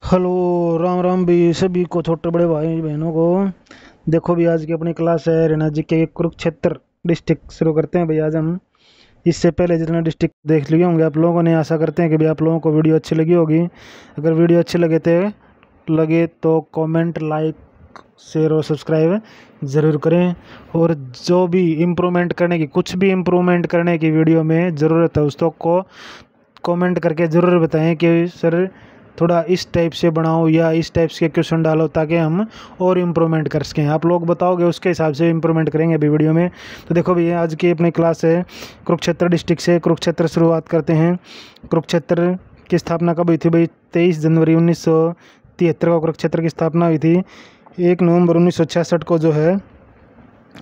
Hello. Ram Ram भी सभी को, छोटे बड़े भाई बहनों को। देखो भी, आज की अपनी क्लास है रेना जी के कुरुक्षेत्र डिस्ट्रिक्ट। शुरू करते हैं भाई आज हम। इससे पहले जितना डिस्ट्रिक्ट देख लिए होंगे आप लोगों ने, आशा करते हैं कि भाई आप लोगों को वीडियो अच्छी लगी होगी। अगर वीडियो अच्छी लगे तो कमेंट, लाइक, शेयर और सब्सक्राइब ज़रूर करें। और जो भी इम्प्रूवमेंट करने की, कुछ भी इम्प्रूवमेंट करने की वीडियो में ज़रूरत है, उसको कमेंट करके ज़रूर बताएं कि सर थोड़ा इस टाइप से बनाओ या इस टाइप के क्वेश्चन डालो, ताकि हम और इम्प्रूवमेंट कर सकें। आप लोग बताओगे, उसके हिसाब से इम्प्रूवमेंट करेंगे अभी वीडियो में। तो देखो भैया, आज की अपनी क्लास है कुरुक्षेत्र डिस्ट्रिक्ट से। कुरुक्षेत्र शुरुआत करते हैं। कुरुक्षेत्र की स्थापना कब हुई थी भाई? 23 जनवरी 1973 को कुरुक्षेत्र की स्थापना हुई थी। 1 नवंबर 1966 को जो है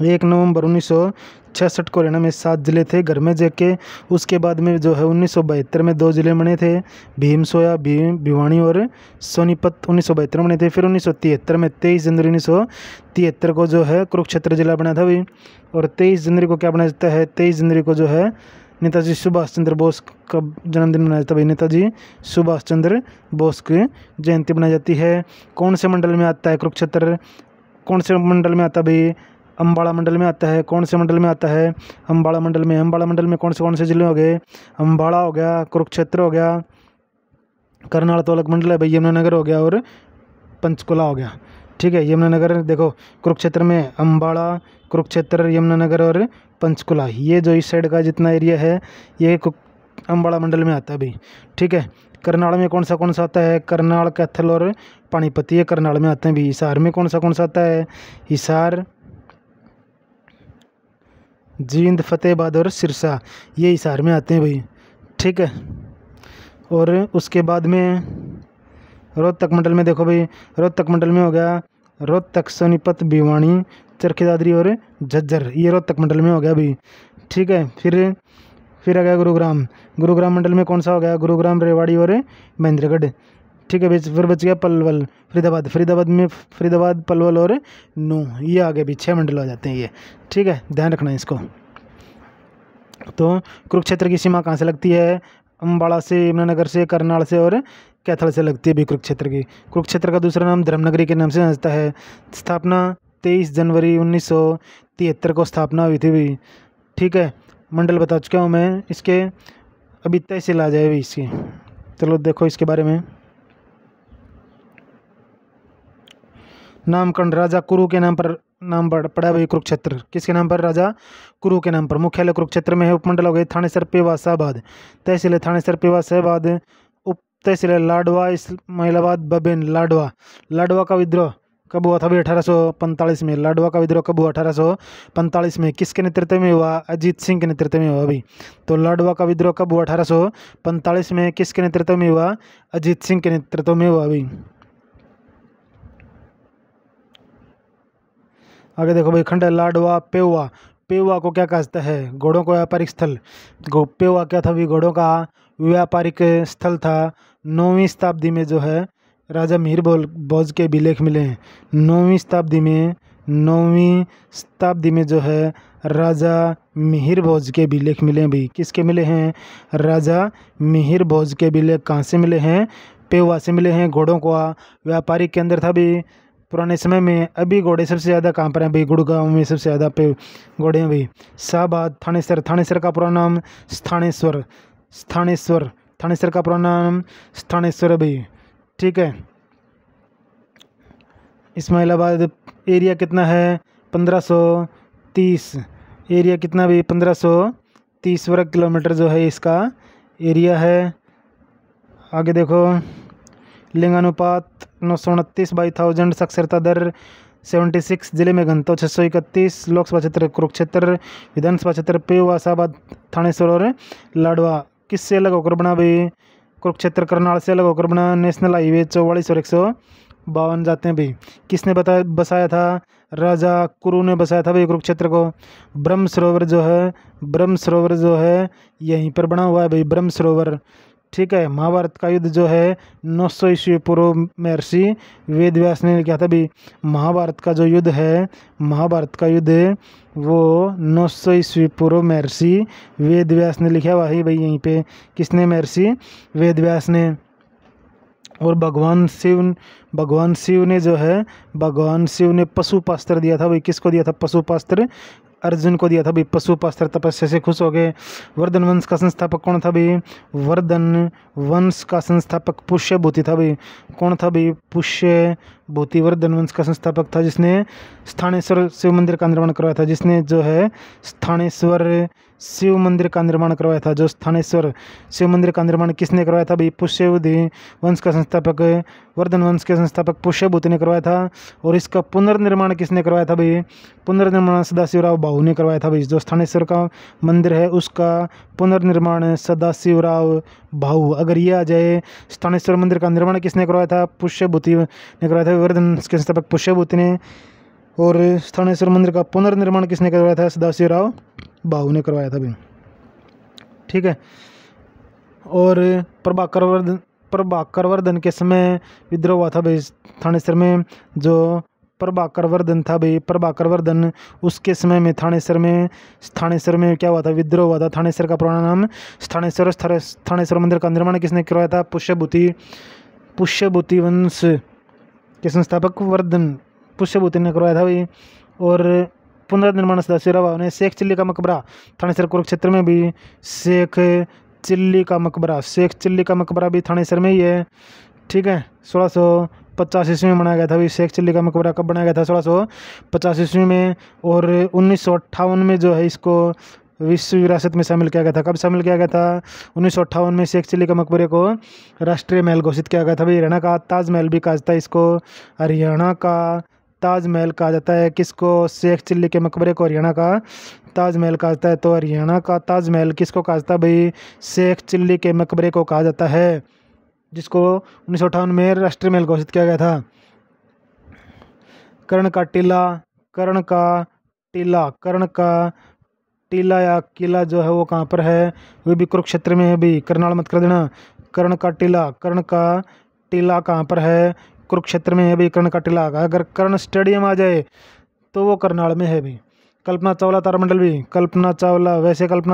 1 नवंबर 1966 को हरियाणा में 7 जिले थे घर में जेके। उसके बाद में जो है 1972 में 2 जिले बने थे, भीमसोया, भिवानी और सोनीपत 1972 में बने थे। फिर 1973 में 23 जनवरी 1973 को जो है कुरुक्षेत्र जिला बना था भाई। और 23 जनवरी को क्या बनाया जाता है? 23 जनवरी को जो है नेताजी सुभाष चंद्र बोस का जन्मदिन मनाया जाता है भाई। नेताजी सुभाष चंद्र बोस की जयंती मनाई जाती है। कौन से मंडल में आता है कुरुक्षेत्र? कौन से मंडल में आता है भाई? अम्बाड़ा मंडल में आता है। कौन से मंडल में आता है? अम्बाड़ा मंडल में। अम्बाड़ा मंडल में कौन से जिले हो गए? अम्बाड़ा हो गया, कुरुक्षेत्र हो गया, करनाल तो अलग मंडल है भाई, यमुनानगर हो गया और पंचकुला हो गया। ठीक है, यमुनानगर देखो, कुरुक्षेत्र में अम्बाड़ा, कुरुक्षेत्र, यमुनानगर और पंचकुला, ये जो इस साइड का जितना एरिया है ये अम्बाड़ा मंडल में आता है भाई। ठीक है, करनाल में कौन सा आता है? करनाल, कैथल और पानीपत, ये करनाल में आते हैं भी। हिसार में कौन सा आता है? हिसार, जींद, फतेहाबाद और सिरसा, ये हिसार में आते हैं भाई। ठीक है, और उसके बाद में रोहतक मंडल में देखो भाई, रोहतक मंडल में हो गया रोहतक, सोनीपत, भिवानी, चरखी दादरी और झज्जर, ये रोहतक मंडल में हो गया भाई। ठीक है, फिर आ गया गुरुग्राम। गुरुग्राम मंडल में कौन सा हो गया? गुरुग्राम, रेवाड़ी और महेंद्रगढ़। ठीक है, फिर बच गया पलवल, फरीदाबाद, पलवल और नूह, ये आगे भी 6 मंडल हो जाते हैं ये। ठीक है, ध्यान रखना है इसको। तो कुरुक्षेत्र की सीमा कहाँ से लगती है? अम्बाड़ा से, यमुनानगर से, करनाल से और कैथल से लगती है भी कुरुक्षेत्र की। कुरुक्षेत्र का दूसरा नाम धर्मनगरी के नाम से जाता है। स्थापना 23 जनवरी 1973 को स्थापना हुई थी भी। ठीक है, मंडल बता चुका हूँ मैं इसके। अभी तहसील आ जाए भी इसकी। चलो देखो इसके बारे में। नामकरण राजा कुरु के नाम पर नाम पड़ा भाई कुरुक्षेत्र। किसके नाम पर? राजा कुरु के नाम पर। मुख्यालय कुरुक्षेत्र में है। उपमंडल हो गए थानेसर, पेवा, शाहबाद। तहसील है थानेसर, पेवा, शाहबाद। उप तहसील है लाडवा, इस्माइलाबाद, बबेन। लाडवा का विद्रोह कब हुआ था भाई? 1845 में। लाडवा का विद्रोह कब हुआ? 1845 में। किसके नेतृत्व में हुआ? अजीत सिंह के नेतृत्व में हुआ भाई। तो लाडवा का विद्रोह कब हुआ? 1845 में। किसके नेतृत्व में हुआ? अजीत सिंह के नेतृत्व में हुआ भाई। आगे देखो भाई, खंड है लाडवा, पेवा। पेवा को क्या कहता है? घोड़ों का व्यापारिक स्थल। पेवा क्या था भी? घोड़ों का व्यापारिक स्थल था। 9वीं शताब्दी में जो है राजा मिहिर भोज के भी लेख मिले हैं। 9वीं शताब्दी में जो है राजा मिहिर भोज के भी लेख मिले हैं भाई। किसके मिले हैं? राजा मिहिर भोज के भी लेख कहाँ से मिले हैं? पेवा से मिले हैं। घोड़ों का व्यापारिक केंद्र था भी पुराने समय में। अभी घोड़े सबसे ज़्यादा कहाँ पर हैं भाई? गुड़गांव में सबसे ज़्यादा पे घोड़े हैं भाई। शाहबाद, थानेसर का पुराना नाम थानेसर का पुराना नाम स्थानेश्वर है भाई। ठीक है, इस्माइलाबाद एरिया कितना है? 1530। एरिया कितना भाई? 1530 वर्ग किलोमीटर जो है इसका एरिया है। आगे देखो, लिंगानुपात 929/1000, साक्षरता दर 76, जिले में घनत्व 631, लोकसभा क्षेत्र कुरुक्षेत्र, विधानसभा क्षेत्र पेवा, शाहबाद, थानेसर और लाडवा। किससे अलग होकर बना भाई? कुरुक्षेत्र करनाल से अलग होकर बना। नेशनल हाईवे 44 और 152 जाते हैं भाई। किसने बसाया था? राजा कुरु ने बसाया था भाई कुरुक्षेत्र को। ब्रह्म सरोवर जो है यहीं पर बना हुआ है भाई, ब्रह्म सरोवर। ठीक है, महाभारत का युद्ध जो है 900 ईस्वी पूर्व महर्षि वेद व्यास ने लिखा था भी। महाभारत का जो युद्ध है, वो 900 ईस्वी पूर्व महर्षि वेद व्यास ने लिखा हुआ है भाई यहीं पे। किसने? महर्षि वेद व्यास ने। और भगवान शिव ने जो है, भगवान शिव ने पशुपास्त्र दिया था भाई। किसको दिया था पशुपास्त्र? अर्जुन को दिया था भाई पशुपास्त्र। तपस्या से खुश हो गए। वर्धन वंश का संस्थापक कौन था भाई? वर्धन वंश का संस्थापक पुष्यभूति था भाई। कौन था भाई? पुष्यभूति वर्धन वंश का संस्थापक था, जिसने स्थानेश्वर शिव मंदिर का निर्माण करवाया था। जिसने जो है स्थानेश्वर शिव मंदिर का निर्माण करवाया था। जो स्थानेश्वर शिव मंदिर का निर्माण किसने करवाया था भाई? पुष्यभूति वंश का संस्थापक, वर्धन वंश के संस्थापक पुष्यभूति ने करवाया था। और इसका पुनर्निर्माण किसने करवाया था भाई? पुनर्निर्माण सदाशिवराव भाऊ ने करवाया था भाई। जो स्थानेश्वर का मंदिर है उसका पुनर्निर्माण सदाशिवराव भाऊ। अगर ये आ जाए, स्थानेश्वर मंदिर का निर्माण किसने करवाया था? पुष्यभूति ने करवाया था, वर्धन वंश के संस्थापक पुष्यभूति ने। और स्थानेश्वर मंदिर का पुनर्निर्माण किसने करवाया था? सदाशिवराव भाऊ ने करवाया था भाई। ठीक है। और प्रभाकर वर्धन के समय विद्रोह हुआ था भाई थानेसर में। जो प्रभाकर वर्धन था भाई, प्रभाकर वर्धन, उसके समय में थानेसर में क्या हुआ था? विद्रोह हुआ था। थानेसर का पुराना नाम स्थानेश्वर। थानेश्वर मंदिर का निर्माण किसने करवाया था? पुष्यभूति वंश के संस्थापक पुष्यभूति ने करवाया था भाई। और पुनर्निर्माण सदाशिवराव भाऊ ने। शेख चिल्ली का मकबरा थानेसर कुरुक्षेत्र में भी। शेख चिल्ली का मकबरा भी थानेसर में ही है। ठीक है। 1650 ईस्वी में बनाया गया था भाई। शेख चिल्ली का मकबरा कब बनाया गया था? 1650 ईस्वी में। और 1958 में जो है इसको विश्व विरासत में शामिल किया गया था। कब शामिल किया गया था? 1958 में शेख चिल्ली के मकबरे को राष्ट्रीय महल घोषित किया गया था भाई। हरियाणा का ताजमहल भी कहा जाता है इसको। हरियाणा का ताजमहल कहा जाता है किसको? शेख चिल्ली के मकबरे को हरियाणा का ताजमहल कहा जाता है। तो हरियाणा का ताजमहल किसको कहा जाता है भाई? शेख चिल्ली के मकबरे को कहा जाता है, जिसको 1958 में राष्ट्रीय महल घोषित किया गया था। कर्ण का टीला या किला जो है वो कहाँ पर है? वो भी कुरुक्षेत्र में है भी। करनाल मत कर देना। कर्ण का टीला कहाँ पर है? कुरुक्षेत्र में है भी कर्ण का टीला। अगर कर्ण स्टेडियम आ जाए तो वो करनाल में है भी। कल्पना चावला तारामंडल भी। कल्पना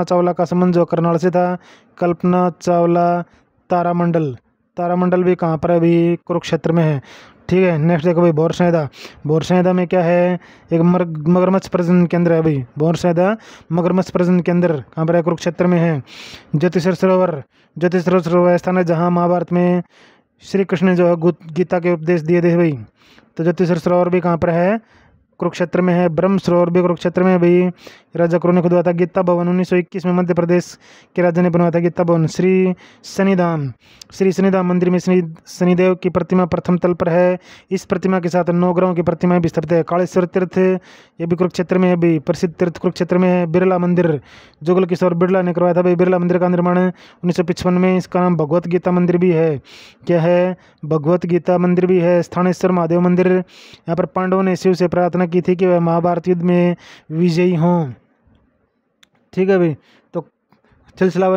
चावला का संबंध जो करनाल से था। कल्पना चावला तारामंडल भी कहाँ पर है भी? कुरुक्षेत्र में है। ठीक है। नेक्स्ट देखो भाई बोरसैदा में क्या है? एक मगरमच्छ प्रजनन केंद्र है भाई। बोरसैदा मगरमच्छ प्रजनन केंद्र कहाँ पर है? कुरुक्षेत्र में है। ज्योतिषर सरोवर स्थान है जहाँ महाभारत में श्री कृष्ण ने जो है गीता के उपदेश दिए थे भाई। तो ज्योतिषर सरोवर भी कहाँ पर है? कुरुक्षेत्र में है। ब्रह्म सरोवर भी कुरुक्षेत्र में है भाई। राजा क्रू ने खुदवाया था। गीता भवन 1921 में मध्य प्रदेश के राजा ने बनवाया था गीता भवन। श्री शनिधाम मंदिर में शनिदेव की प्रतिमा प्रथम तल पर है। इस प्रतिमा के साथ 9 ग्रहों की प्रतिमाएं भी स्थापित है। कालेश्वर तीर्थ ये भी कुरुक्षेत्र में है भाई। प्रसिद्ध तीर्थ कुरुक्षेत्र में है। बिरला मंदिर जुगल किशोर बिरला ने करवाया था भाई। बिरला मंदिर का निर्माण 1955 में। इसका नाम भगवत गीता मंदिर भी है। क्या है? भगवत गीता मंदिर भी है। स्थानेश्वर महादेव मंदिर, यहाँ पर पांडवों ने शिव से प्रार्थना की थी कि वह महाभारत युद्ध में विजयी हों। ठीक है भाई। तो छिलछिला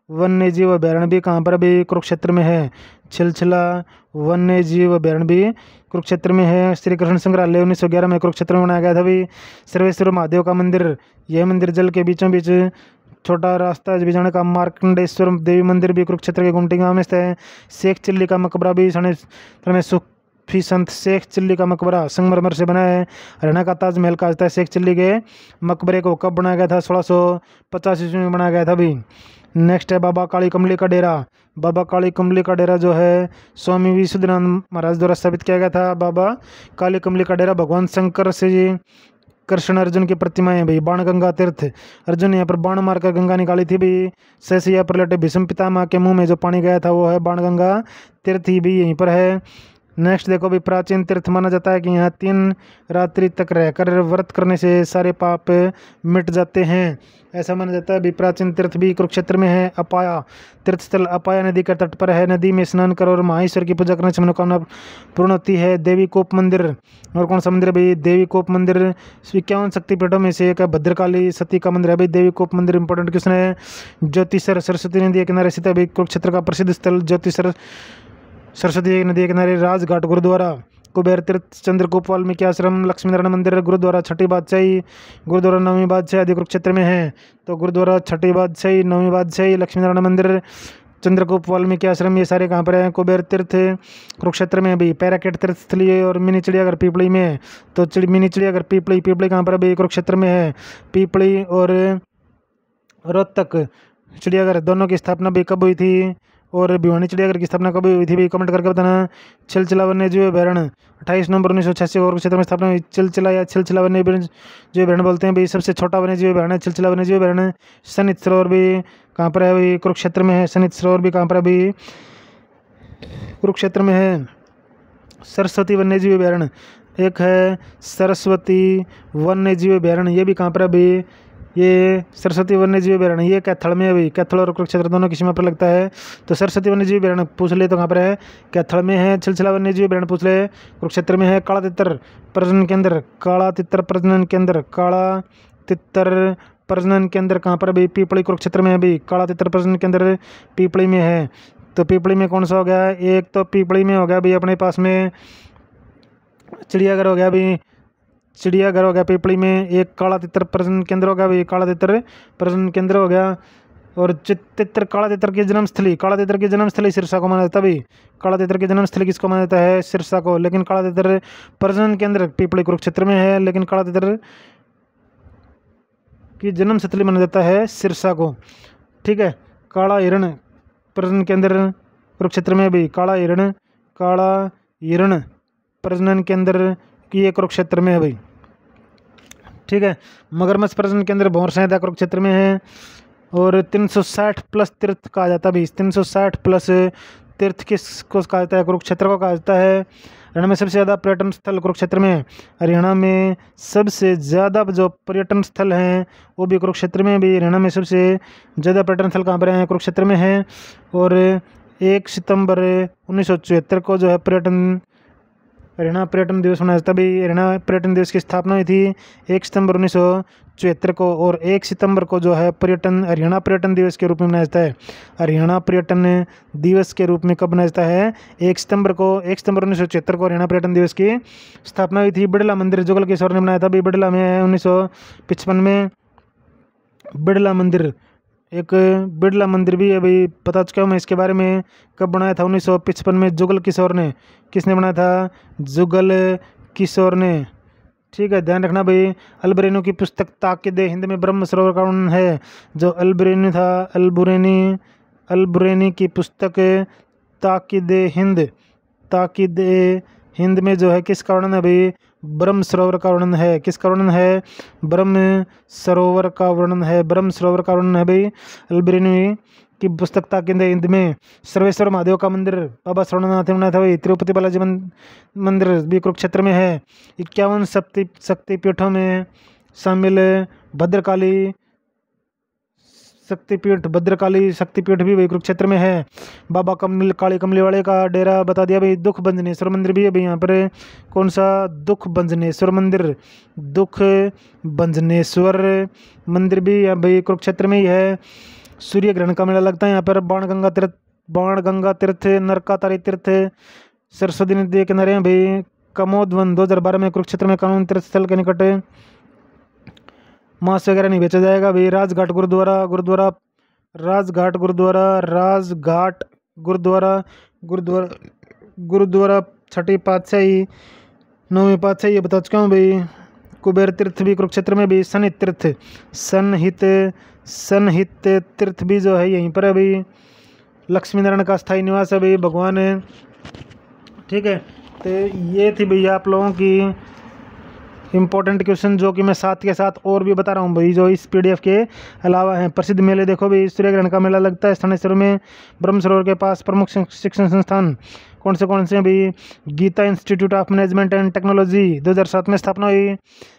वन्य जीव अभ्यारण्य भी कहाँ पर भी? कुरुक्षेत्र में है। छिलछिला वन्य जीव अभ्यारण्य भी कुरुक्षेत्र में है। श्री कृष्ण संग्रहालय 1911 में कुरुक्षेत्र में बनाया गया था भाई। सर्वेश्वर महादेव का मंदिर, यह मंदिर जल के बीचों बीच छोटा रास्ता भी जाने का। मार्कंडेश्वर देवी मंदिर भी कुरुक्षेत्र के गुमटी गांव में स्थित है। शेख चिल्ली का मकबरा भी में सूफी संत शेख चिल्ली का मकबरा संगमरमर से बना है। हरियाणा का ताजमहल कहा जाता है शेख चिल्ली के मकबरे को। कब बनाया गया था? 1650 ईस्वी में बनाया गया था भाई। नेक्स्ट है बाबा काली कमली का डेरा। बाबा काली कमली का डेरा जो है स्वामी विशुद्धनाथ महाराज द्वारा स्थापित किया गया था। बाबा काली कमली का डेरा भगवान शंकर से कृष्ण अर्जुन की प्रतिमा है भाई। बाण गंगा तीर्थ, अर्जुन ने यहाँ पर बाण मारकर गंगा निकाली थी भाई। सहसिया पर लटे भीष्म पितामह के मुंह में जो पानी गया था वो है बाण गंगा तीर्थ ही भी यहीं पर है। नेक्स्ट देखो भी प्राचीन तीर्थ माना जाता है कि यहाँ 3 रात्रि तक रहकर व्रत करने से सारे पाप मिट जाते हैं, ऐसा माना जाता है। भी प्राचीन तीर्थ भी कुरुक्षेत्र में है। अपाया तीर्थ स्थल अपाया नदी के तट पर है। नदी में स्नान करो और महाईश्वर की पूजा करने से मनोकामना पूर्ण होती है। देवी कोप मंदिर, और कौन सा मंदिर है भाई? देवी कोप मंदिर 51 शक्तिपीठों में से एक है। भद्रकाली सती का मंदिर है भाई। देवी कोप मंदिर इंपॉर्टेंट क्वेश्चन है। ज्योतिषर सरस्वती नदी के किनारे स्थित है भाई। कुरुक्षेत्र का प्रसिद्ध स्थल ज्योतिषर सरस्वती नदी के किनारे। राजघाट गुरुद्वारा कुबेर तीर्थ, चंद्रकूप, वाल्मीकि आश्रम, लक्ष्मी नारायण मंदिर, गुरुद्वारा छठी बादशाही, गुरुद्वारा नौवीं बादशाही आदि कुरुक्षेत्र में है। तो गुरुद्वारा छठी बादशाही, नौवीं बादशाही, लक्ष्मी नारायण मंदिर, चंद्रकूप, वाल्मीकि आश्रम, ये सारे कहाँ पर हैं? कुबेर तीर्थ कुरुक्षेत्र में भी। पैराकेट तीर्थ स्थली और मिनी चिड़ियाघर पीपली में है। तो मिनी चिड़ियाघर पीपली, पीपली कहाँ पर है भाई? कुरुक्षेत्र में है। पीपली और रोहतक चिड़ियाघर दोनों की स्थापना भी कब हुई थी? और भिवानी चिड़ियाघर की स्थापना कब हुई थी भाई? कमेंट करके बताना। छिलचिला वन्यजीव अभयारण्य 28 नवंबर 1986 और क्षेत्र में स्थापना हुई। चिलचिला या छिलचिला वन्यजीव अभयारण्य बोलते हैं भाई। सबसे छोटा वन्यजीव अभयारण्य छिलचिला वन्यजीव अभयारण्य। सनित सरोवर भी कहाँ पर है भाई? कुरुक्षेत्र में है। सनित सरोवर भी कहाँ पर है भाई? कुरुक्षेत्र में है। सरस्वती वन्यजीव अभयारण्य एक है, सरस्वती वन्यजीव अभयारण्य, ये भी कहाँ पर है भाई? ये सरस्वती वन्यजीव अभयारण्य ये कैथल में है भाई। कैथल और कुरुक्षेत्र दोनों की सीमा पर लगता है। तो सरस्वती वन्यजीव अभयारण्य पूछ ले तो कहाँ पर है? कैथल में है। छिलछिला वन्यजीव अभयारण्य पूछ ले कुरुक्षेत्र में है। काला तितर प्रजनन केंद्र, काला तितर प्रजनन केंद्र, काला तितर प्रजनन केंद्र कहाँ पर भाई? पीपली कुरुक्षेत्र में है भाई। काला तितर प्रजनन केंद्र पीपली में है। तो पीपली में कौन सा हो गया? एक तो पीपली में हो गया भाई अपने पास में चिड़ियाघर हो गया भाई, चिड़ियाघर हो गया पीपली में। एक काला तितर प्रजनन केंद्र हो गया भाई, काला तितर प्रजनन केंद्र हो गया। और तितर काला तितर की जन्मस्थली, काला तितर की जन्मस्थली सिरसा को माना जाता है भाई। काला तितर की जन्मस्थली किसको माना जाता है? सिरसा को। लेकिन काला तितर प्रजनन केंद्र पीपली कुरुक्षेत्र में है, लेकिन काला तितर की जन्मस्थली माना जाता है सिरसा को। ठीक है। काला हिरण प्रजनन केंद्र कुरुक्षेत्र में भी। काला हिरण प्रजनन केंद्र की ये कुरुक्षेत्र में है भाई। ठीक है। मगरमच्छ प्रजनन केंद्र भौर संहिता कुरुक्षेत्र में है। और 360 प्लस तीर्थ कहा जाता है भाई। 360 प्लस तीर्थ किसको कहा जाता है? कुरुक्षेत्र को कहा जाता है। हरियाणा में सबसे ज़्यादा पर्यटन स्थल कुरुक्षेत्र में है। हरियाणा में सबसे ज़्यादा जो पर्यटन स्थल हैं वो भी कुरुक्षेत्र में भी। हरियाणा में सबसे ज़्यादा पर्यटन स्थल कहाँ पर हैं? कुरुक्षेत्र में है। और 1 सितंबर 1974 को जो है हरियाणा पर्यटन दिवस मनाया जाता है भाई। हरियाणा पर्यटन दिवस की स्थापना हुई थी 1 सितंबर 1974 को। और 1 सितंबर को जो है हरियाणा पर्यटन दिवस के रूप में मनाया जाता है। हरियाणा पर्यटन दिवस के रूप में कब मनाया जाता है? 1 सितंबर को। 1 सितंबर 1974 को हरियाणा पर्यटन दिवस की स्थापना हुई थी। बिड़ला मंदिर जुगल किशोर ने बनाया था भाई। बिड़ला में 1955 में बिड़ला मंदिर, एक बिड़ला मंदिर भी है भाई। बता चुका हूँ मैं इसके बारे में। कब बनाया था? 1955 में जुगल किशोर ने। किसने बनाया था? जुगल किशोर ने। ठीक है, ध्यान रखना भाई। अलबरेनू की पुस्तक ताकिद हिंद में ब्रह्म सरोवर का वर्णन है। जो अलबरेनी था, अलबुरेनी की पुस्तक ताकिद हिंद में जो है किसका वर्णन है भाई? ब्रह्म सरोवर का वर्णन है। किसका वर्णन है? ब्रह्म सरोवर का वर्णन है। ब्रह्म सरोवर का वर्णन है भाई अलबरेनी की पुस्तक ताकिद हिंद में। सर्वेश्वर महादेव का मंदिर बाबा श्रवणनाथ ने बनाया था भाई। तिरुपति बालाजी मंदिर भी कुरुक्षेत्र में है। 51 शक्तिपीठों में शामिल भद्रकाली शक्तिपीठ भी भाई कुरुक्षेत्र में है। बाबा काली कमली वाले का डेरा बता दिया भाई। दुख भंजनेश्वर मंदिर भी है भाई यहाँ पर। कौन सा? दुख भंजनेश्वर मंदिर। दुख भंजनेश्वर मंदिर भी भाई कुरुक्षेत्र में ही है। सूर्य ग्रहण का मेला लगता है यहाँ पर। बाणगंगा तीर्थ, नरकातारी तीर्थ सरस्वती नदी के किनारे हैं भाई। कमोदवन 2012 में कुरुक्षेत्र में कानून तीर्थ स्थल के निकट मांस वगैरह नहीं बेचा जाएगा भाई। राजघाट गुरुद्वारा छठी पातशाही, नौवीं पातशाही ये बता चुका हूँ भाई। कुबेर तीर्थ भी कुरुक्षेत्र में भी। सनहित तीर्थ भी जो है यहीं पर है भाई। लक्ष्मी नारायण का स्थायी निवास है भाई भगवान है। ठीक है। तो ये थी भैया आप लोगों की इंपॉर्टेंट क्वेश्चन, जो कि मैं साथ के साथ और भी बता रहा हूँ भाई, जो इस पीडीएफ के अलावा हैं। प्रसिद्ध मेले देखो भाई, सूर्य ग्रहण का मेला लगता है स्थानीय शहरों में। ब्रह्म सरोवर के पास प्रमुख शिक्षण संस्थान कौन से हैं भाई? Geeta institute of management and technology 2007 में स्थापना हुई।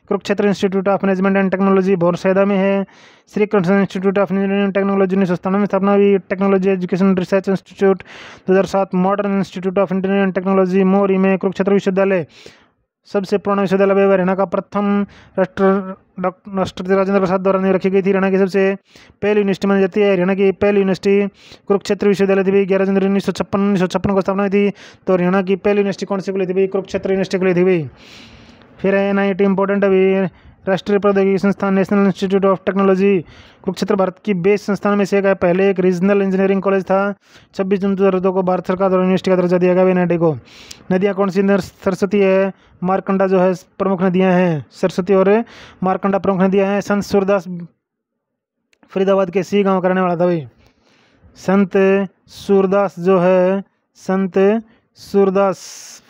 Kurukshetra institute of management and technology Bhaursaida में है। Shri Krishna institute of engineering and technology 1997 में स्थापना हुई। Technology education research institute 2007। Modern institute of engineering and technology Mori में। कुरुक्षेत्र विश्वविद्यालय सबसे पुराना विश्वविद्यालय भी हरियाणा का प्रथम राष्ट्रपति राजेंद्र प्रसाद द्वारा नींव रखी गई थी। हरियाणा की सबसे पहली यूनिवर्सिटी मानी जाती है। हरियाणा की पहली यूनिवर्सिटी कुरुक्षेत्र विश्वविद्यालय थी भाई, 11 जनवरी 1956 को स्थापना हुई थी। तो हरियाणा की पहली यूनिवर्सिटी कौन सी खुली थी भाई? कुरुक्षेत्र यूनिवर्सिटी खुली थी भाई। फिर है NIT इंपॉर्टेंट है भाई, राष्ट्रीय प्रौद्योगिकी संस्थान, national institute of technology. Kurukshetra Bharat की बेस संस्थान में से एक है। पहले एक रीजनल इंजीनियरिंग कॉलेज था। 26 जून 2002 को भारत सरकार द्वारा यूनिवर्सिटी का दर्जा दिया गया NIT को। नदियाँ कौन सी? सरस्वती है, मारकंडा जो है प्रमुख नदियाँ हैं। सरस्वती और मारकंडा प्रमुख नदियाँ हैं। संत सूरदास फरीदाबाद के सी गाँव का रहने वाला था भाई। संत सूरदास जो है, संत सूरदास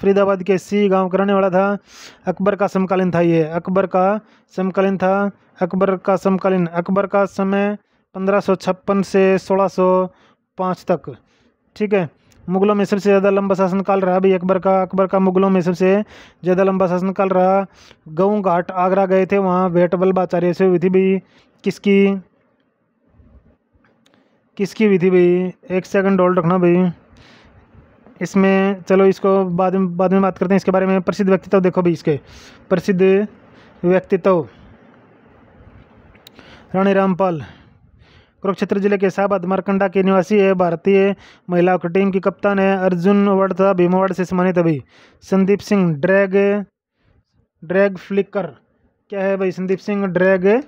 फरीदाबाद के सी गांव का रहने वाला था। अकबर का समकालीन था ये, अकबर का समकालीन था। अकबर का समकालीन, अकबर का समय 1556 से 1605 तक। ठीक है। मुगलों में सबसे ज़्यादा लंबा शासनकाल रहा भाई अकबर का मुगलों में सबसे ज़्यादा लंबा शासनकाल रहा। गऊ घाट आगरा गए थे, वहाँ भेंट वल्लभाचार्य से हुई थी भाई। किसकी हुई थी भाई? एक सेकंड होल्ड रखना भाई। इसमें चलो इसको बाद में बात करते हैं इसके बारे में। प्रसिद्ध व्यक्तित्व देखो भाई, इसके प्रसिद्ध व्यक्तित्व। रानी रामपाल कुरुक्षेत्र जिले के शाहबाद मारकंडा के निवासी है। भारतीय महिला हॉकी टीम की कप्तान है। अर्जुन अवार्ड तथा भीम अवार्ड से सम्मानित है भाई। संदीप सिंह ड्रैग फ्लिकर क्या है भाई? संदीप सिंह ड्रैग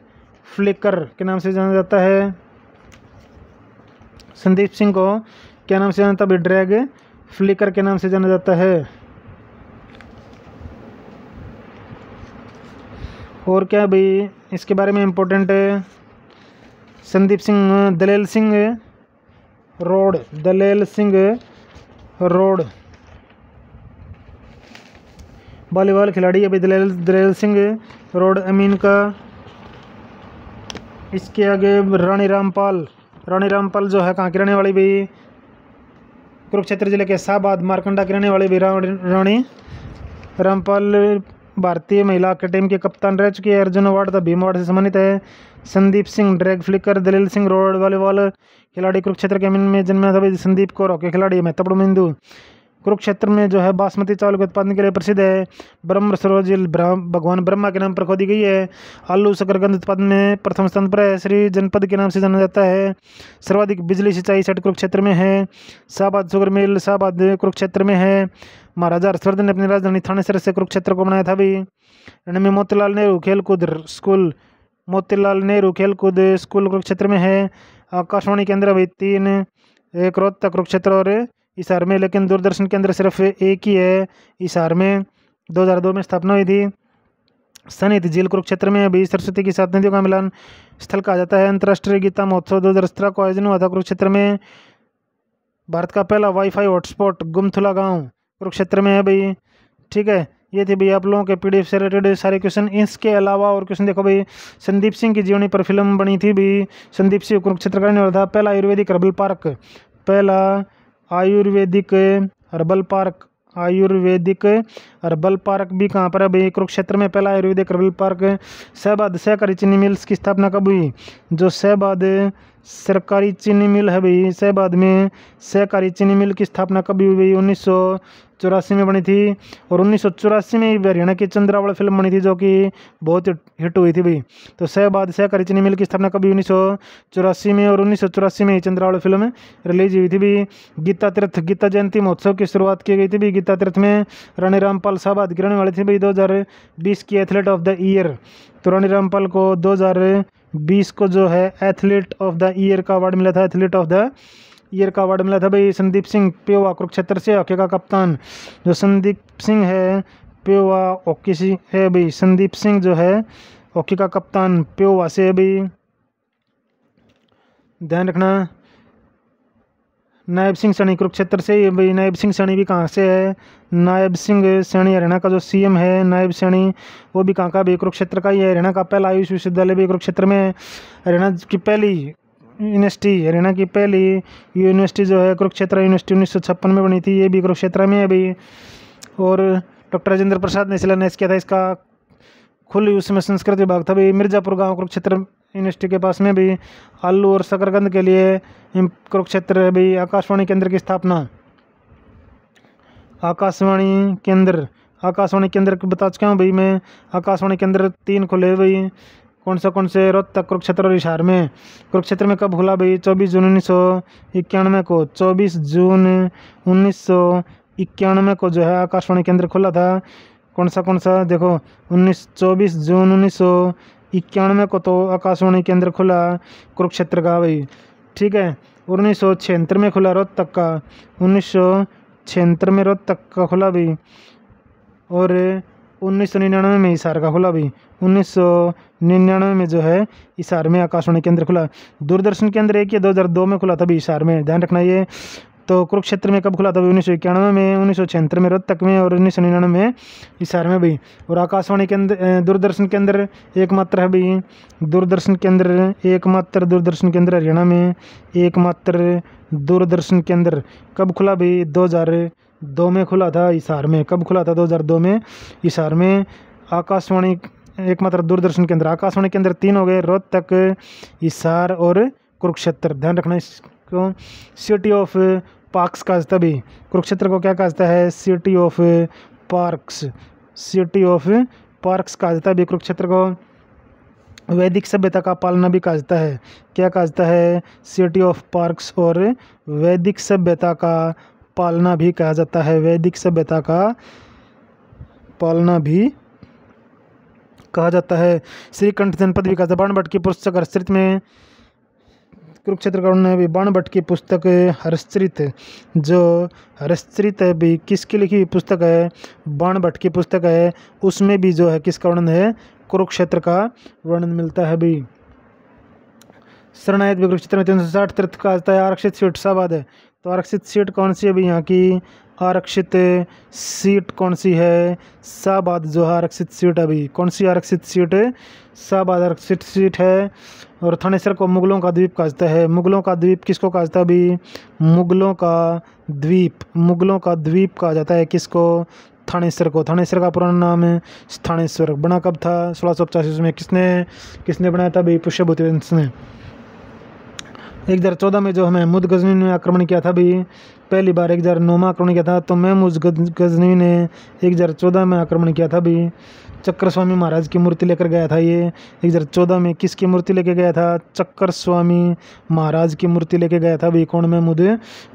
फ्लिकर के नाम से जाना जाता है। संदीप सिंह को क्या नाम से जाना जाता है? ड्रैग फ्लिकर के नाम से जाना जाता है। और क्या भाई इसके बारे में इम्पोर्टेंट है? संदीप सिंह दलेल सिंह रोड वॉलीबॉल खिलाड़ी है भाई। दलेल सिंह रोड अमीन का। इसके आगे रानी रामपाल जो है कहाँ की रहने वाली भाई? कुरुक्षेत्र जिले के शाहबाद मारकंडा की रहने वाली भी रानी रामपाल भारतीय महिला हॉकी टीम के कप्तान रह चुकी है। अर्जुन अवार्ड तथा भीम अवार्ड से सम्मानित है। संदीप सिंह ड्रैग फ्लिकर दलील सिंह रोड वॉलीबॉल खिलाड़ी कुरुक्षेत्र के में जन्मा था भाई। संदीप कौर हॉकी खिलाड़ी महत्वपूर्ण बिंदु। कुरुक्षेत्र में जो है बासमती चावल के उत्पादन के लिए प्रसिद्ध है। ब्रह्म सरोवर झील भगवान ब्रह्मा के नाम पर खोदी गई है। आलू शकरकंद उत्पादन में प्रथम स्थान पर है। श्री जनपद के नाम से जाना जाता है। सर्वाधिक बिजली सिंचाई सेट कुरुक्षेत्र में है। शाहबाद शुगर मिल शाहबाद कुरुक्षेत्र में है। महाराजा हर्षवर्धन ने अपनी राजधानी थानेसर से कुरुक्षेत्र को बनाया था भी। में मोतीलाल नेहरू खेलकूद स्कूल कुरुक्षेत्र में है। आकाशवाणी केंद्र भाई 3, एक रोहतक कुरुक्षेत्र और हिसार में, लेकिन दूरदर्शन केंद्र सिर्फ एक ही है हिसार में। 2002 में स्थापना हुई थी। सनित झील कुरुक्षेत्र में अभी सरस्वती की 7 नदियों का मिलन स्थल कहा जाता है। अंतर्राष्ट्रीय गीता महोत्सव 2017 को आयोजन हुआ था कुरुक्षेत्र में। भारत का पहला वाईफाई हॉटस्पॉट गुमथुला गांव कुरुक्षेत्र में है भाई। ठीक है, ये थे भाई आप लोगों के PDF से रिलेटेड सारे क्वेश्चन। इसके अलावा और क्वेश्चन देखो भाई, संदीप सिंह की जीवनी पर फिल्म बनी थी भाई। संदीप सिंह कुरुक्षेत्र का रहने वाला था। पहला आयुर्वेदिक हर्बल पार्क भी कहाँ पर है भाई? कुरुक्षेत्र में पहला आयुर्वेदिक हर्बल पार्क। शहबाद सहकारी चीनी मिल्स की स्थापना कब हुई? जो शहबाद सरकारी चीनी मिल है भाई, शहबाद में सहकारी चीनी मिल की स्थापना कब हुई भाई? 1984 में बनी थी। और 1984 में हरियाणा की चंद्रावल फिल्म बनी थी जो कि बहुत हिट हुई थी भाई। तो शहबाद सहकारी चीनी मिल की स्थापना कभी 1984 में, और 1984 में ही चंद्रावल फिल्म रिलीज हुई थी भी। गीता जयंती महोत्सव की शुरुआत की गई थी भी गीता तीर्थ में। रानी रामपाल शाहबाद की रहने वाली थी भाई। 2020 की एथलीट ऑफ द ईयर। तो रानी रामपाल को 2020 को जो है एथलीट ऑफ द ईयर का अवार्ड मिला था। एथलीट ऑफ द ईयर का अवार्ड मिला था भाई। संदीप सिंह पेवा कुरुक्षेत्र से हॉकी का कप्तान। जो संदीप सिंह है पेवा हॉकी से है भाई। संदीप सिंह जो है हॉकी का कप्तान पेवा से है भाई, ध्यान रखना। नायब सिंह सैनी कुरुक्षेत्र से ही भाई। नायब सिंह सैनी भी कहाँ से है? नायब सिंह सैनी हरियाणा का जो CM है नायब सैनी, वो भी कहाँ का भी? कुरुक्षेत्र का ही है। हरियाणा का पहला आयुष विश्वविद्यालय भी कुरुक्षेत्र में है। हरियाणा की पहली यूनिवर्सिटी जो है कुरुक्षेत्र यूनिवर्सिटी 1956 में बनी थी, ये भी कुरुक्षेत्र में है भाई। और डॉक्टर राजेंद्र प्रसाद ने शिलान्यास किया था इसका। खुली उसमें संस्कृत विभाग था भाई। मिर्जापुर गांव कुरुक्षेत्र यूनिवर्सिटी के पास में भी। आलू और शकरकंद के लिए कुरुक्षेत्र है भाई। आकाशवाणी केंद्र की स्थापना। आकाशवाणी आकाशवाणी केंद्र बता चुका हूँ भाई मैं। आकाशवाणी केंद्र 3 खुले भाई। कौन से रोहतक, कुरुक्षेत्र और हिसार में। कुरुक्षेत्र में कब खुला भाई? 24 जून 1991 को। 24 जून 1991 को जो है आकाशवाणी केंद्र खुला था। कौन सा देखो 24 जून 1991 को तो आकाशवाणी केंद्र खुला कुरुक्षेत्र का भाई, ठीक है। 1976 में खुला रोहतक का, 1976 में रोहतक का खुला भाई। और 1999 में हिसार का खुला भाई। 1999 में जो है हिसार में आकाशवाणी केंद्र खुला। दूरदर्शन केंद्र एक ही 2002 में खुला था भी हिसार में, ध्यान रखना ये। तो कुरुक्षेत्र में कब खुला था? 1991 में, 1976 में रोहतक में और 1999 में हिसार में भी। और आकाशवाणी केंद्र दूरदर्शन केंद्र एकमात्र है भाई। दूरदर्शन केंद्र एकमात्र दूरदर्शन केंद्र हरियाणा में, एकमात्र दूरदर्शन केंद्र कब खुला भाई? 2002 में खुला था हिसार में। कब खुला था? 2002 में हिसार में आकाशवाणी एकमात्र दूरदर्शन केंद्र। आकाशवाणी केंद्र 3 हो गए, रोहतक, हिसार और कुरुक्षेत्र। ध्यान रखना इसको। सिटी ऑफ पार्क्स कहा भी कुरुक्षेत्र को क्या कहता है? City of parks. City of parks कहा जाता है भी कुरुक्षेत्र को। वैदिक सभ्यता का पालना भी कहा जाता है। क्या कहा जाता है? सिटी ऑफ पार्क्स और वैदिक सभ्यता का पालना भी कहा जाता है। वैदिक सभ्यता का पालना भी कहा जाता है। श्रीकंठ जनपद भी कहा जाता है। बाणभट्ट की पुस्तक हर्षचरित में कुरुक्षेत्र का वर्णन है भी। बाणभट्ट की पुस्तक हर्षचरित, जो हर्षचरित है भी किसकी लिखी हुई पुस्तक है? बाणभट्ट की पुस्तक है। उसमें भी जो है किसका वर्णन है? कुरुक्षेत्र का वर्णन मिलता है भी। शरणायत भी कुरुक्षेत्र में 360 तीर्थ का आता है। आरक्षित सीट शाहबाद है, तो आरक्षित सीट कौन सी है भी यहाँ की? आरक्षित सीट कौन सी है? शाहबाद जो है आरक्षित सीट है अभी। कौन सी आरक्षित सीट है? शाहबाद आरक्षित सीट है। और थानेसर को मुगलों का द्वीप कहा जाता है। मुगलों का द्वीप किसको कहा जाता है अभी? मुगलों का द्वीप, मुगलों का द्वीप कहा जाता है किसको? थानेसर को। थानेसर का पुराना नाम है थानेश्वर। बना कब था? 1685 में। किसने बनाया था भाई? पुष्यभूति वंश ने। 1014 में जो महमूद गजनी ने आक्रमण किया था भी, पहली बार 1009 में आक्रमण किया था। तो महमूद गजनी ने 1014 में आक्रमण किया था भी। चक्र स्वामी महाराज की मूर्ति लेकर गया था ये 1014 में। किसकी मूर्ति लेके गया था? चक्र स्वामी महाराज की मूर्ति लेके गया था भी। कौन? महमूद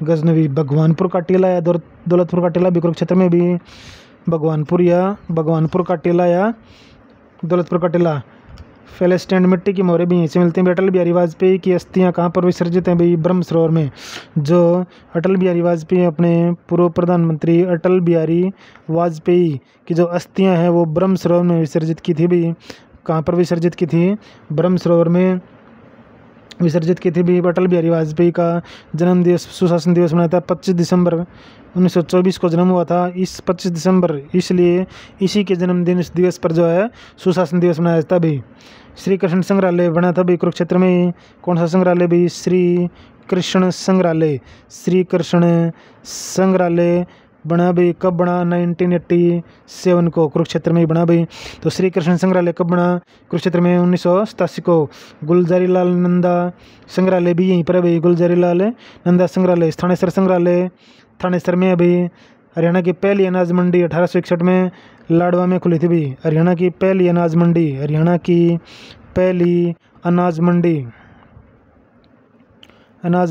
गजनवी। भगवानपुर का टीला या दौलतपुर का टीला भी कुरुक्षेत्र में भी। भगवानपुर का टीला या दौलतपुर का टीला। पहले स्टैंड मिट्टी की मोहरें भी यहीं से मिलती हैं। अटल बिहारी वाजपेयी की अस्थियां कहाँ पर विसर्जित हैं भाई? ब्रह्म सरोवर में। जो अटल बिहारी वाजपेयी अपने पूर्व प्रधानमंत्री अटल बिहारी वाजपेयी की जो अस्थियां हैं वो ब्रह्म सरोवर में विसर्जित की थी भाई। कहाँ पर विसर्जित की थी? ब्रह्म सरोवर में विसर्जित की थी भी। अटल बिहारी वाजपेयी का जन्म दिवस सुशासन दिवस मनाया था। 25 दिसंबर 1924 को जन्म हुआ था। इस 25 दिसंबर इसलिए इसी के जन्मदिन इस दिवस पर जो है सुशासन दिवस मनाया जाता भी। श्री कृष्ण संग्रहालय बना था भी कुरुक्षेत्र में। कौन सा संग्रहालय भी? श्री कृष्ण संग्रहालय। श्री कृष्ण संग्रहालय बना भाई। कब बना? 1987 को कुरुक्षेत्र में ही बना भाई। तो श्री कृष्ण संग्रहालय कब बना? कुरुक्षेत्र में 1987 को। गुलजारी लाल नंदा संग्रहालय भी यहीं पर है भाई। गुलजारी लाल नंदा संग्रहालय। थानेसर संग्रहालय थानेसर में अभी। हरियाणा की पहली अनाज मंडी 1861 में लाडवा में खुली थी भी। हरियाणा की पहली अनाज मंडी, हरियाणा की पहली अनाज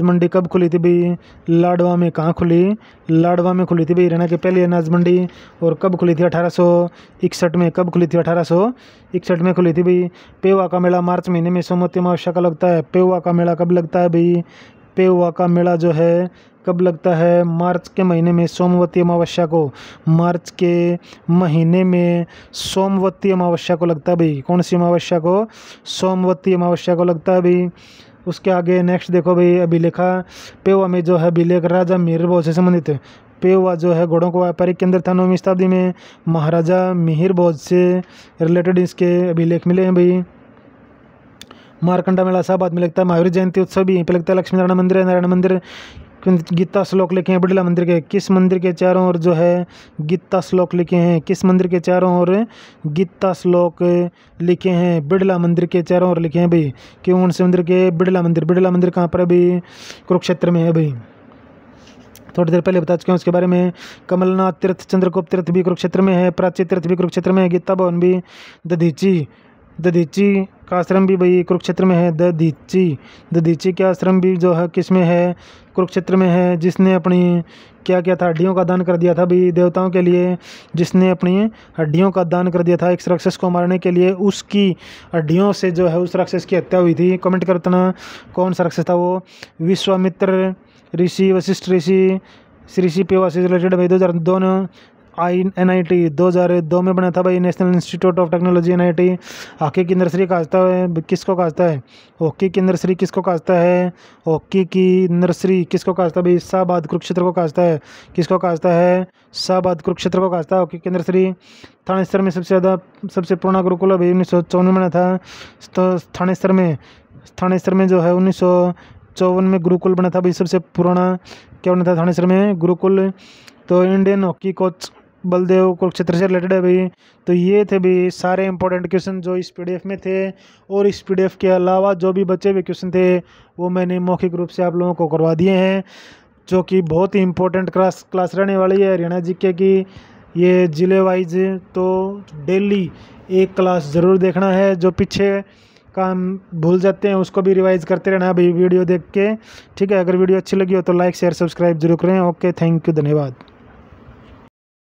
मंडी कब खुली थी भी? लाडवा में। कहाँ खुली? लाडवा में खुली थी भी हरियाणा की पहली अनाज मंडी। और कब खुली थी? 1861 में। कब खुली थी? 1861 में खुली थी भी। पेवा का मेला मार्च महीने में सोमवती अमावस्या का लगता है। पेवा का मेला कब लगता है भाई? पेवा का मेला जो है कब लगता है? मार्च के महीने में सोमवती अमावस्या को। मार्च के महीने में सोमवती अमावस्या को लगता है भाई। कौन सी अमावस्या को? सोमवती अमावस्या को लगता है भाई। उसके आगे नेक्स्ट देखो भाई अभिलेखा। पेवा में जो है अभिलेख राजा मिहिर भोज से संबंधित है। पेवा जो है घोड़ों को व्यापारिक केंद्र था। 9वीं शताब्दी में महाराजा मिहिर भोज से रिलेटेड इसके अभिलेख मिले हैं भाई। मारकंडा मेला शाहबाद में लगता है। महावीर जयंती उत्सव भी यहीं पे लगता है। लक्ष्मी नारायण मंदिर है। नारायण मंदिर गीता श्लोक लिखे हैं बिड़ला मंदिर के। किस मंदिर के चारों ओर जो है गीता श्लोक लिखे हैं? किस मंदिर के चारों ओर गीता श्लोक लिखे हैं? बिड़ला मंदिर के चारों ओर लिखे हैं भाई। क्यों? उनसे मंदिर के बिड़ला मंदिर। बिड़ला मंदिर कहाँ पर है भाई? कुरुक्षेत्र में है भाई। थोड़ी देर पहले बता चुके हैं उसके बारे में। कमलनाथ तीर्थ, चंद्रगुप्त तीर्थ भी कुरुक्षेत्र में है, प्राची तीर्थ भी कुरुक्षेत्र में है, गीता भवन भी, दधीची का आश्रम भी भाई कुरुक्षेत्र में है। दधीची का आश्रम भी जो है किस में है, कुरुक्षेत्र में है। जिसने अपनी क्या क्या था, हड्डियों का दान कर दिया था भाई देवताओं के लिए, जिसने अपनी हड्डियों का दान कर दिया था एक राक्षस को मारने के लिए, उसकी हड्डियों से जो है उस राक्षस की हत्या हुई थी। कमेंट करना कौन सा राक्षस था वो। विश्वामित्र ऋषि, वशिष्ठ ऋषि, ऋषि पेवा से रिलेटेड भाई 2002 NIT 2002 में बना था भाई, national institute of technology NIT। Hockey की नर्सरी कहता है किसको कहता है, हॉकी की नर्सरी किसको कहता है, हॉकी की नर्सरी किसको कहता है भाई, शाहबाद कुरुक्षेत्र को कहता है। किसको कहता है, शाहबाद कुरुक्षेत्र को कहता है हॉकी की नर्सरी। थानेसर में सबसे पुराना गुरुकुल अभी 1954 में बना था। तो थानेसर में जो है 1954 में गुरुकुल बना था भाई, सबसे पुराना क्या बना था थानेसर में, गुरुकुल। तो Indian hockey coach Baldev Kurukshetra से रिलेटेड है भाई। तो ये थे भी सारे इंपॉर्टेंट क्वेश्चन जो इस PDF में थे, और इस PDF के अलावा जो भी बचे हुए क्वेश्चन थे वो मैंने मौखिक रूप से आप लोगों को करवा दिए हैं, जो कि बहुत ही इंपॉर्टेंट क्लास रहने वाली है हरियाणा जीके की, ये जिले वाइज। तो डेली एक क्लास ज़रूर देखना है, जो पीछे काम भूल जाते हैं उसको भी रिवाइज करते रहना भाई वीडियो देख के, ठीक है। अगर वीडियो अच्छी लगी हो तो लाइक शेयर सब्सक्राइब जरूर करें। ओके, थैंक यू, धन्यवाद।